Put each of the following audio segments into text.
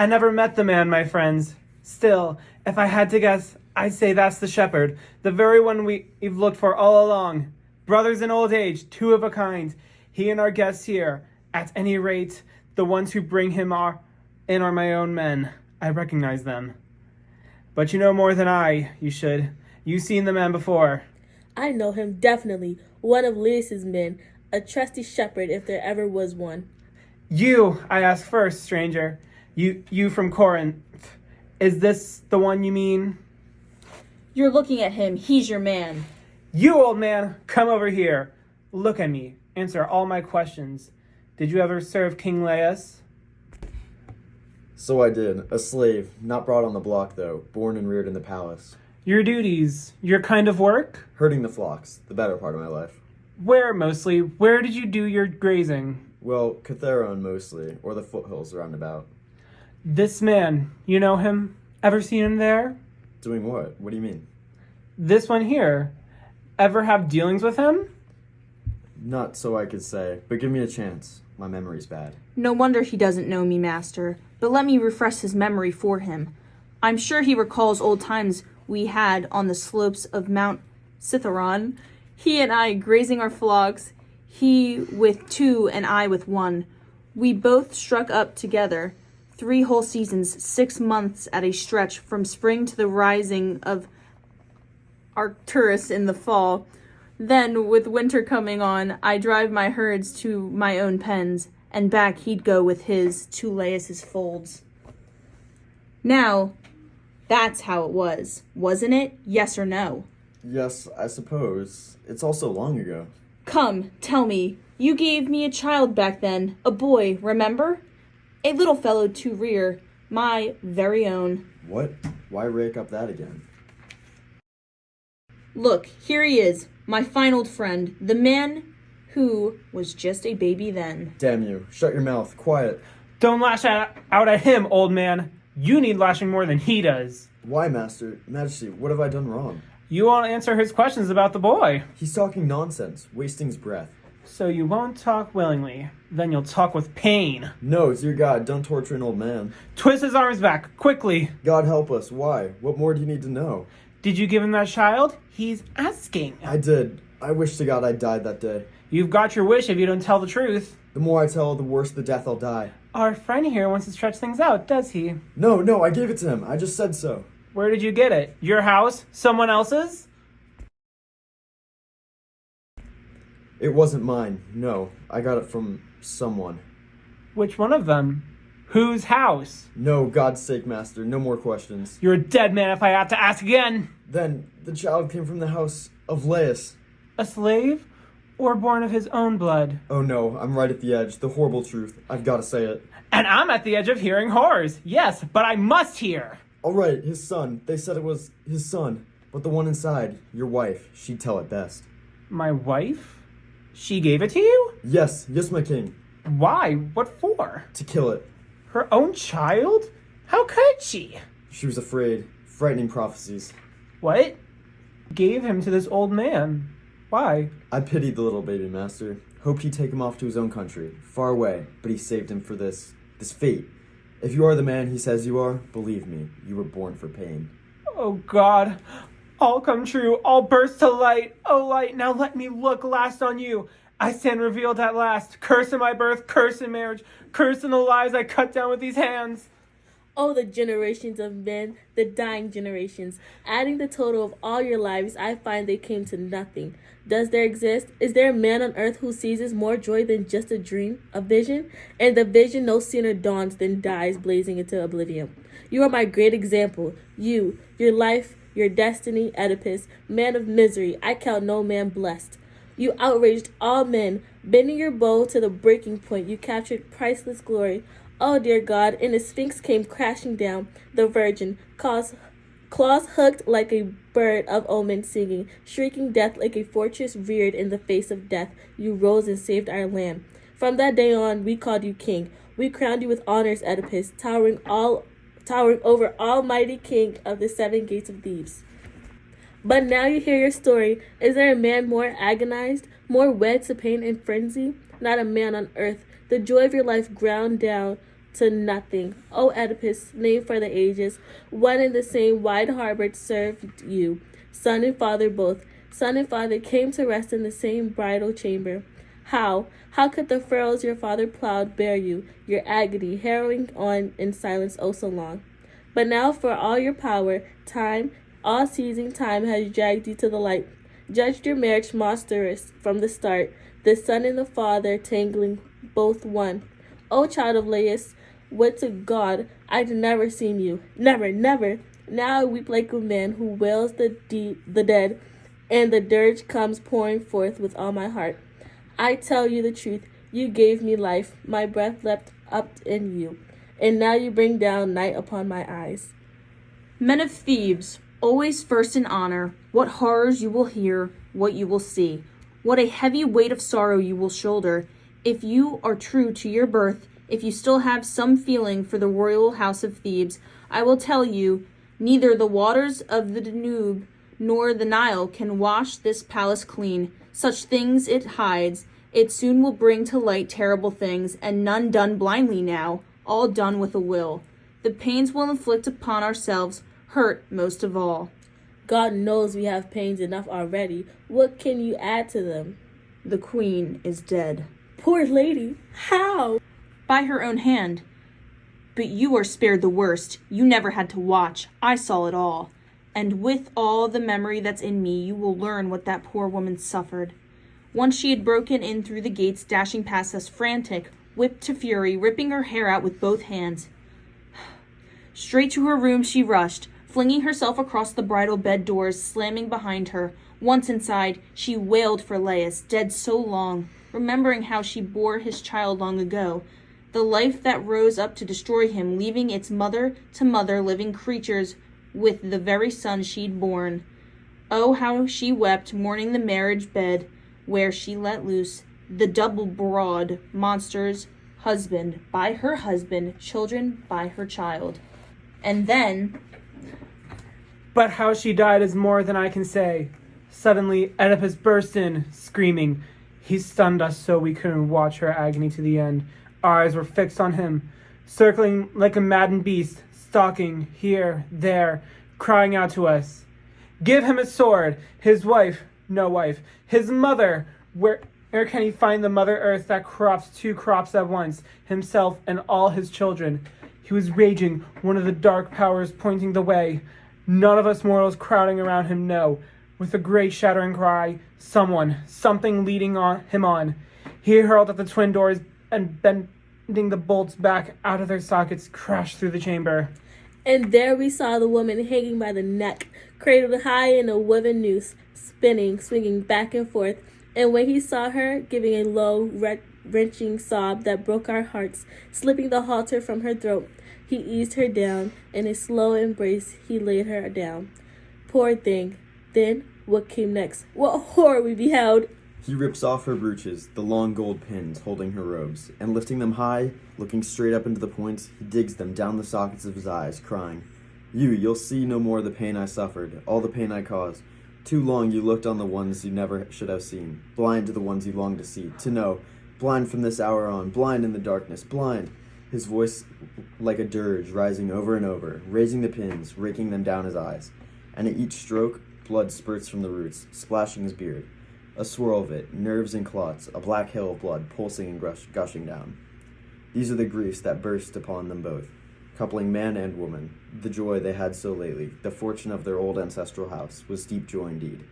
I never met the man, my friends. Still, if I had to guess, I'd say that's the shepherd, the very one we've looked for all along. Brothers in old age, two of a kind. He and our guests here, at any rate, the ones who bring him are my own men. I recognize them. But you know more than I, you should. You've seen the man before. I know him, definitely. One of Laius's men, a trusty shepherd if there ever was one. You, I ask first, stranger. You from Corinth. Is this the one you mean? You're looking at him. He's your man. You, old man, come over here. Look at me. Answer all my questions. Did you ever serve King Laius? So I did. A slave, not brought on the block though, born and reared in the palace. Your duties, your kind of work? Herding the flocks, the better part of my life. Where mostly? Where did you do your grazing? Well, Catheron mostly, or the foothills around about. This man, you know him? Ever seen him there? Doing what? What do you mean? This one here. Ever have dealings with him? Not so I could say, but give me a chance. My memory's bad. No wonder he doesn't know me, master. But let me refresh his memory for him. I'm sure he recalls old times we had on the slopes of Mount Citharon. He and I grazing our flocks, he with two and I with one. We both struck up together 3 whole seasons, 6 months at a stretch, from spring to the rising of Arcturus in the fall. Then, with winter coming on, I drive my herds to my own pens, and back he'd go with his to Laius's folds. Now, that's how it was, wasn't it? Yes or no? Yes, I suppose. It's all so long ago. Come, tell me. You gave me a child back then, a boy, remember? A little fellow to rear, my very own. What? Why rake up that again? Look, here he is, my fine old friend, the man who was just a baby then. Damn you. Shut your mouth. Quiet. Don't lash out at him, old man. You need lashing more than he does. Why, Majesty, what have I done wrong? You won't answer his questions about the boy. He's talking nonsense, wasting his breath. So you won't talk willingly. Then you'll talk with pain. No, dear God, don't torture an old man. Twist his arms back, quickly. God help us. Why? What more do you need to know? Did you give him that child? He's asking. I did. I wish to God I died that day. You've got your wish if you don't tell the truth. The more I tell, the worse the death I'll die. Our friend here wants to stretch things out, does he? No, I gave it to him. I just said so. Where did you get it? Your house? Someone else's? It wasn't mine. No, I got it from someone. Which one of them? Whose house? No, God's sake, Master, no more questions. You're a dead man if I have to ask again. Then, the child came from the house of Laius. A slave? Or born of his own blood? Oh no, I'm right at the edge. The horrible truth. I've got to say it. And I'm at the edge of hearing horrors. Yes, but I must hear. All right, his son. They said it was his son. But the one inside, your wife, she'd tell it best. My wife? She gave it to you? Yes, my king. Why? What for? To kill it. Her own child? How could she? She was afraid. Frightening prophecies. What? Gave him to this old man. Why? I pitied the little baby, Master. Hoped he'd take him off to his own country, far away, but he saved him for this fate. If you are the man he says you are, believe me, you were born for pain. Oh God, all come true, all burst to light. Oh light, now let me look last on you. I stand revealed at last. Curse in my birth, curse in marriage, curse in the lies I cut down with these hands. Oh, the generations of men, the dying generations. Adding the total of all your lives, I find they came to nothing. Does there exist? Is there a man on earth who seizes more joy than just a dream, a vision? And the vision no sooner dawns than dies, blazing into oblivion. You are my great example. You, your life, your destiny, Oedipus, man of misery, I count no man blessed. You outraged all men, bending your bow to the breaking point. You captured priceless glory. Oh, dear God, and the Sphinx came crashing down. The Virgin, claws hooked like a bird of omen singing, shrieking death like a fortress reared in the face of death. You rose and saved our land. From that day on, we called you king. We crowned you with honors, Oedipus, towering over almighty king of the 7 gates of Thebes. But now you hear your story. Is there a man more agonized, more wed to pain and frenzy? Not a man on earth. The joy of your life ground down to nothing. O Oedipus, name for the ages, one and the same wide harbor served you, son and father both. Son and father came to rest in the same bridal chamber. How could the furrows your father plowed bear you, your agony, harrowing on in silence oh so long? But now for all your power, time, all seizing time has dragged you to the light, judged your marriage monstrous from the start, the son and the father tangling both one. O child of Laius, would to God I'd never seen you, never, never. Now I weep like a man who wails the dead, and the dirge comes pouring forth with all my heart. I tell you the truth, you gave me life, my breath leapt up in you, and now you bring down night upon my eyes. Men of Thebes, always first in honor, what horrors you will hear, what you will see, what a heavy weight of sorrow you will shoulder. If you are true to your birth, if you still have some feeling for the royal house of Thebes, I will tell you, neither the waters of the Danube nor the Nile can wash this palace clean. Such things it hides, it soon will bring to light terrible things, and none done blindly now, all done with a will. The pains we'll inflict upon ourselves hurt most of all. God knows we have pains enough already. What can you add to them? The queen is dead. Poor lady, how? By her own hand. But you are spared the worst. You never had to watch. I saw it all. And with all the memory that's in me, you will learn what that poor woman suffered. Once she had broken in through the gates, dashing past us, frantic, whipped to fury, ripping her hair out with both hands. Straight to her room she rushed, flinging herself across the bridal bed doors, slamming behind her. Once inside, she wailed for Laius, dead so long, remembering how she bore his child long ago, the life that rose up to destroy him, leaving its mother to mother living creatures with the very son she'd borne. Oh, how she wept, mourning the marriage bed where she let loose the double broad monsters, husband by her husband, children by her child. And then... But how she died is more than I can say. Suddenly, Oedipus burst in, screaming. He stunned us so we couldn't watch her agony to the end. Our eyes were fixed on him, circling like a maddened beast, stalking here, there, crying out to us. Give him a sword! His wife, no wife, his mother! Where can he find the Mother Earth that crops two crops at once, himself and all his children? He was raging, one of the dark powers pointing the way. None of us mortals crowding around him know. With a great shattering cry, something leading him on. He hurled at the twin doors and bending the bolts back out of their sockets, crashed through the chamber. And there we saw the woman hanging by the neck, cradled high in a woven noose, spinning, swinging back and forth. And when he saw her, giving a low, wrenching sob that broke our hearts, slipping the halter from her throat, he eased her down. In a slow embrace, he laid her down. Poor thing. Then, what came next? What horror we beheld! He rips off her brooches, the long gold pins holding her robes, and lifting them high, looking straight up into the points, he digs them down the sockets of his eyes, crying, You'll see no more the pain I suffered, all the pain I caused. Too long you looked on the ones you never should have seen, blind to the ones you longed to see, to know, blind from this hour on, blind in the darkness, blind. His voice like a dirge, rising over and over, raising the pins, raking them down his eyes. And at each stroke, blood spurts from the roots, splashing his beard. A swirl of it, nerves and clots, a black hill of blood pulsing and gushing down. These are the griefs that burst upon them both, coupling man and woman. The joy they had so lately, the fortune of their old ancestral house, was deep joy indeed.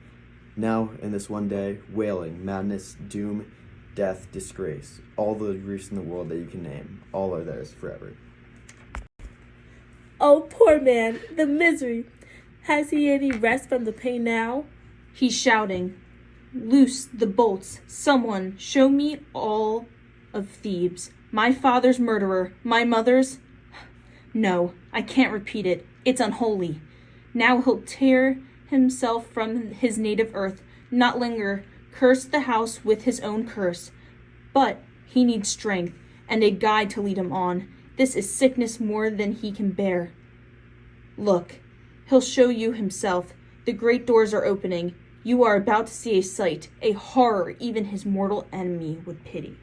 Now, in this one day, wailing, madness, doom, death, disgrace, all the griefs in the world that you can name, all are theirs forever. Oh, poor man, the misery! Has he any rest from the pain now? He's shouting, Loose the bolts. Someone, show me all of Thebes. My father's murderer. My mother's... No, I can't repeat it. It's unholy. Now he'll tear himself from his native earth, not linger, curse the house with his own curse. But he needs strength, and a guide to lead him on. This is sickness more than he can bear. Look, he'll show you himself. The great doors are opening. You are about to see a sight, a horror even his mortal enemy would pity.